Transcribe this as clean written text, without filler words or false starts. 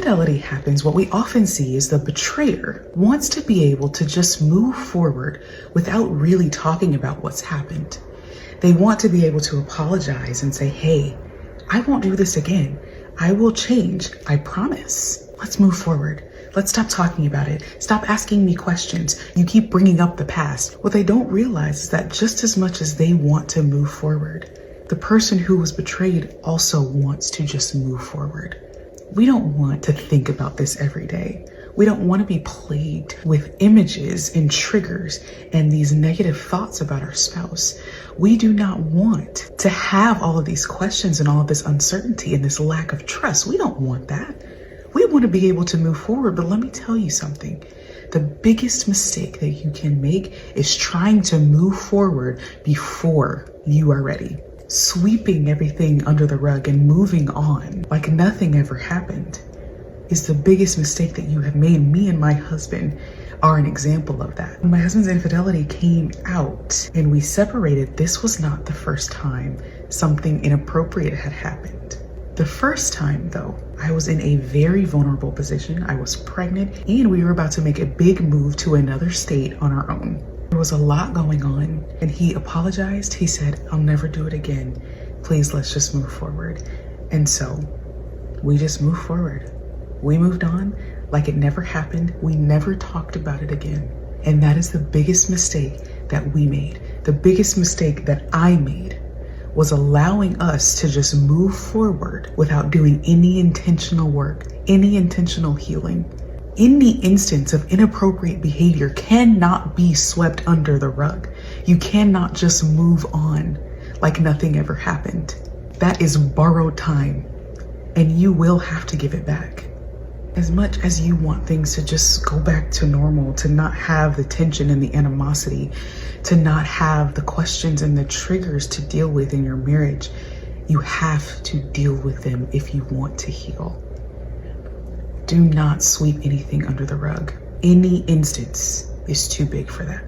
infidelity happens, what we often see is the betrayer wants to be able to just move forward without really talking about what's happened. They want to be able to apologize and say, hey, I won't do this again. I will change. I promise. Let's move forward. Let's stop talking about it. Stop asking me questions. You keep bringing up the past. What they don't realize is that just as much as they want to move forward, the person who was betrayed also wants to just move forward. We don't want to think about this every day. We don't want to be plagued with images and triggers and these negative thoughts about our spouse. We do not want to have all of these questions and all of this uncertainty and this lack of trust. We don't want that. We want to be able to move forward, but let me tell you something. The biggest mistake that you can make is trying to move forward before you are ready. Sweeping everything under the rug and moving on like nothing ever happened is the biggest mistake that you have made. Me and my husband are an example of that. When my husband's infidelity came out and we separated, this was not the first time something inappropriate had happened. The first time though, I was in a very vulnerable position. I was pregnant and we were about to make a big move to another state on our own. There was a lot going on and he apologized. He said, I'll never do it again. Please, let's just move forward. And so we just moved forward. We moved on like it never happened. We never talked about it again. And that is the biggest mistake that we made. The biggest mistake that I made was allowing us to just move forward without doing any intentional work, any intentional healing. Any instance of inappropriate behavior cannot be swept under the rug. You cannot just move on like nothing ever happened. That is borrowed time, and you will have to give it back. As much as you want things to just go back to normal, to not have the tension and the animosity, to not have the questions and the triggers to deal with in your marriage, you have to deal with them if you want to heal. Do not sweep anything under the rug. Any instance is too big for that.